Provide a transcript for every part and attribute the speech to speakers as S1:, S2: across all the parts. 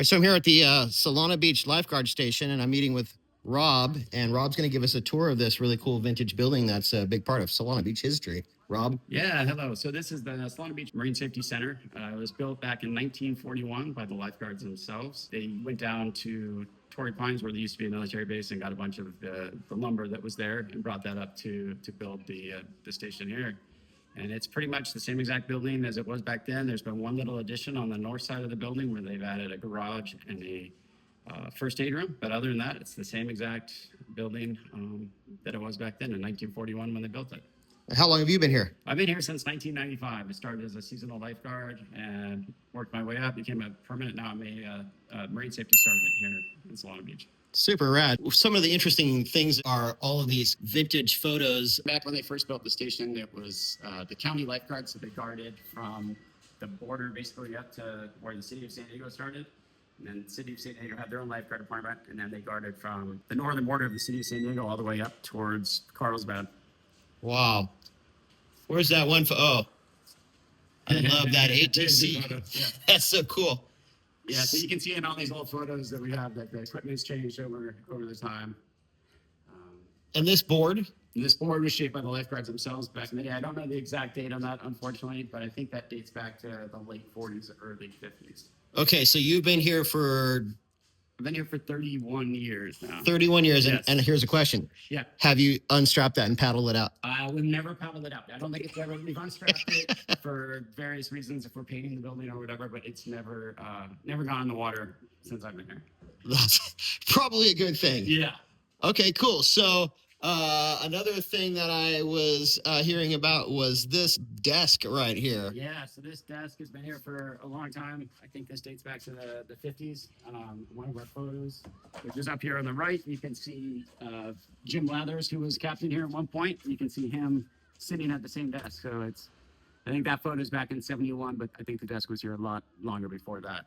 S1: So I'm here at the Solana Beach Lifeguard Station, and I'm meeting with Rob, and Rob's going to give us a tour of this really cool vintage building that's a big part of Solana Beach history. Rob?
S2: Yeah, hello. So this is the Solana Beach Marine Safety Center. It was built back in 1941 by the lifeguards themselves. They went down to Torrey Pines, where there used to be a military base, and got a bunch of the lumber that was there and brought that up to build the station here. And it's pretty much the same exact building as it was back then. There's been one little addition on the north side of the building where they've added a garage and a first aid room. But other than that, it's the same exact building that it was back then in 1941 when they built it.
S1: How long have you been here?
S2: I've been here since 1995. I started as a seasonal lifeguard and worked my way up, became a permanent. Now I'm a marine safety sergeant here in Solana Beach.
S1: Super rad. Some of the interesting things are all of these vintage photos.
S2: Back when they first built the station, it was the county lifeguards that they guarded from the border basically up to where the city of San Diego started. And then the city of San Diego had their own lifeguard department, and then they guarded from the northern border of the city of San Diego all the way up towards Carlsbad.
S1: Wow. Where's that one? Oh, I love that ATC. Yeah. That's so cool.
S2: Yeah, so you can see in all these old photos that we have that the equipment's changed over the time.
S1: And this board?
S2: This board was shaped by the lifeguards themselves back in the day. I don't know the exact date on that, unfortunately, but I think that dates back to the late 40s, early 50s.
S1: Okay, so you've been here for...
S2: I've been here for 31 years now.
S1: 31 years,
S2: yes.
S1: And here's a question.
S2: Yeah.
S1: Have you unstrapped that and paddled it out?
S2: We've never paddled it out. I don't think it's ever, we've unstrapped it for various reasons, if we're painting the building or whatever, but it's never gone in the water since I've been here.
S1: That's probably a good thing.
S2: Yeah.
S1: Okay, cool. So another thing that I was hearing about was this desk right here.
S2: Yeah, so this desk has been here for a long time. I think this dates back to the 50s. One of our photos, which is up here on the right, you can see Jim Lathers, who was captain here at one point. You can see him sitting at the same desk. So I think that photo is back in 71, but I think the desk was here a lot longer before that.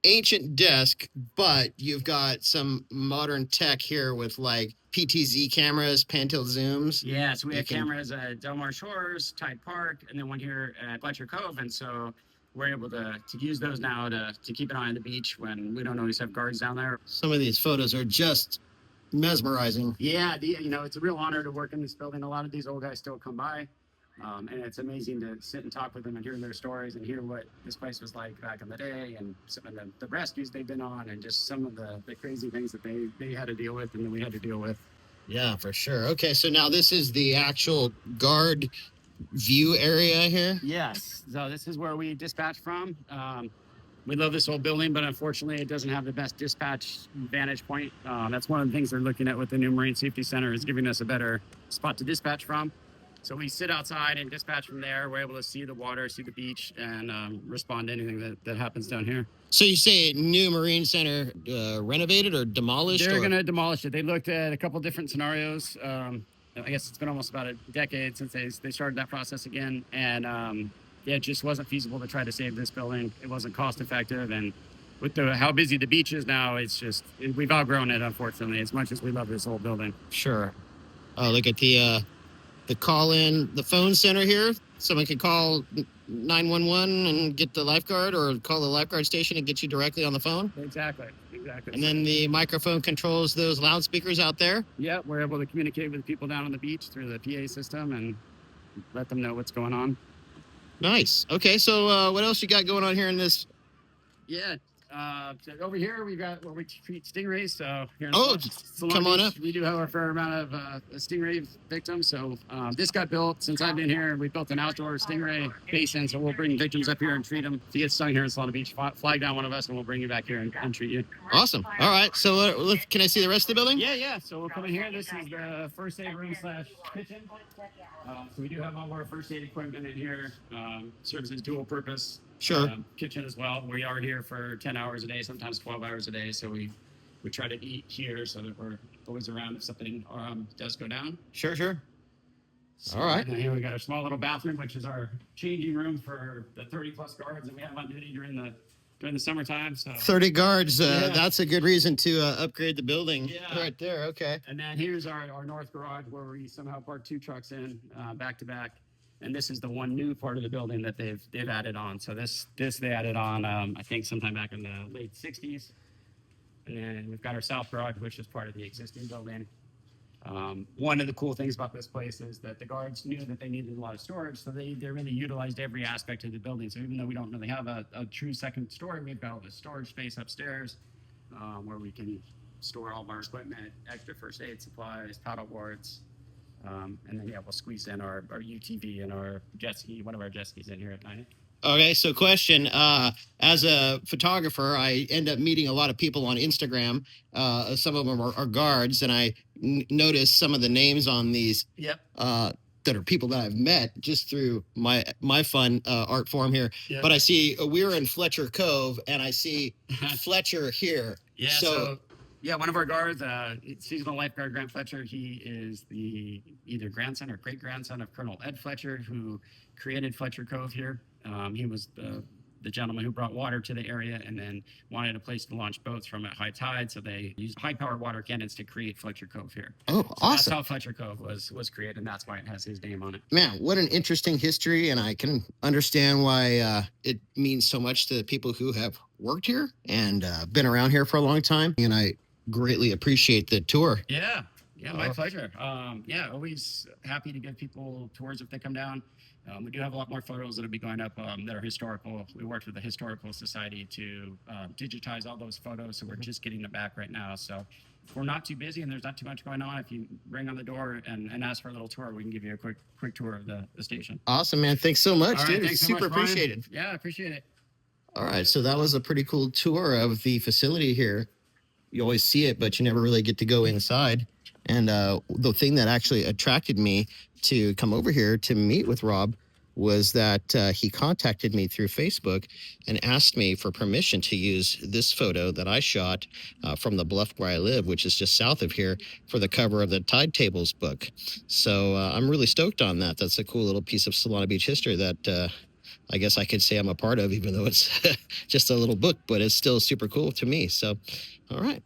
S1: Ancient desk, but you've got some modern tech here with like PTZ cameras, pan-tilt zooms.
S2: Yeah, so we have cameras at Del Mar Shores, Tide Park, and then one here at Fletcher Cove. And so we're able to use those now to keep an eye on the beach when we don't always have guards down there.
S1: Some of these photos are just mesmerizing.
S2: Yeah, it's a real honor to work in this building. A lot of these old guys still come by. And it's amazing to sit and talk with them and hear their stories and hear what this place was like back in the day and some of the rescues they've been on and just some of the crazy things that they had to deal with and that we had to deal with.
S1: Yeah, for sure. Okay, so now this is the actual guard view area here?
S2: Yes. So this is where we dispatch from. We love this old building, but unfortunately it doesn't have the best dispatch vantage point. That's one of the things they're looking at with the new Marine Safety Center is giving us a better spot to dispatch from. So we sit outside and dispatch from there. We're able to see the water, see the beach, and respond to anything that happens down here.
S1: So you say new Marine Center renovated or demolished?
S2: They're going to demolish it. They looked at a couple different scenarios. I guess it's been almost about a decade since they started that process again. And it just wasn't feasible to try to save this building. It wasn't cost effective. And with how busy the beach is now, we've outgrown it, unfortunately, as much as we love this old building.
S1: Sure. Oh, look at the phone center here. Someone can call 911 and get the lifeguard, or call the lifeguard station and get you directly on the phone.
S2: Exactly.
S1: And then the microphone controls those loudspeakers out there.
S2: Yeah, we're able to communicate with people down on the beach through the PA system and let them know what's going on.
S1: Nice. Okay, so what else you got going on here in this?
S2: Yeah. So over here we got where we treat stingrays. So here in
S1: Solana come on
S2: Beach,
S1: up.
S2: We do have a fair amount of stingray victims. So this got built since I've been here. We built an outdoor stingray basin, so we'll bring victims up here and treat them. If you get stung here in Solana Beach, flag down one of us, and we'll bring you back here and treat you.
S1: Awesome. All right. So can I see the rest of the building?
S2: Yeah. So we'll come in here. This is the first aid room / kitchen. So we do have all of our first aid equipment in here. Serves as dual purpose.
S1: Sure.
S2: Kitchen as well. We are here for 10 hours a day, sometimes 12 hours a day. So we try to eat here so that we're always around if something does go down.
S1: Sure.
S2: So,
S1: all right.
S2: And here we got our small little bathroom, which is our changing room for the 30 plus guards that we have on duty during the summertime. So
S1: 30 guards. That's a good reason to upgrade the building.
S2: Yeah.
S1: Right there. Okay.
S2: And then here's our north garage where we somehow park 2 trucks in back to back. And this is the one new part of the building that they've added on. So this they added on, I think sometime back in the late 60s. And then we've got our south garage, which is part of the existing building. One of the cool things about this place is that the guards knew that they needed a lot of storage, so they really utilized every aspect of the building. So even though we don't really have a true second story, we've got all the storage space upstairs where we can store all of our equipment, extra first aid supplies, paddle boards, and then we'll squeeze in our UTV and our jet ski, one of our jet skis in here at night.
S1: Okay, so question. As a photographer, I end up meeting a lot of people on Instagram. Some of them are guards, and I notice some of the names on these that are people that I've met just through my fun art form here.
S2: Yep.
S1: But I see we're in Fletcher Cove, and I see Fletcher here.
S2: Yeah, so one of our guards, seasonal lifeguard Grant Fletcher, he is the either grandson or great-grandson of Colonel Ed Fletcher, who created Fletcher Cove here. He was the gentleman who brought water to the area and then wanted a place to launch boats from at high tide, so they used high-powered water cannons to create Fletcher Cove here.
S1: Oh,
S2: so
S1: awesome.
S2: That's how Fletcher Cove was created, and that's why it has his name on it.
S1: Man, what an interesting history, and I can understand why it means so much to the people who have worked here and been around here for a long time, and I greatly appreciate the tour.
S2: Yeah, my pleasure. Always happy to give people tours if they come down. We do have a lot more photos that'll be going up that are historical. We worked with the Historical Society to digitize all those photos, so we're just getting them back right now. So if we're not too busy and there's not too much going on, if you ring on the door and ask for a little tour, we can give you a quick tour of the station.
S1: Awesome, man. Thanks so much, dude.
S2: Thanks so
S1: Super
S2: much, Brian.
S1: appreciated.
S2: Yeah, I appreciate it.
S1: All right, so that was a pretty cool tour of the facility here. You always see it, but you never really get to go inside. And the thing that actually attracted me to come over here to meet with Rob was that he contacted me through Facebook and asked me for permission to use this photo that I shot from the bluff where I live, which is just south of here, for the cover of the Tide Tables book. So I'm really stoked on that. That's a cool little piece of Solana Beach history that I guess I could say I'm a part of, even though it's just a little book, but it's still super cool to me. So, all right.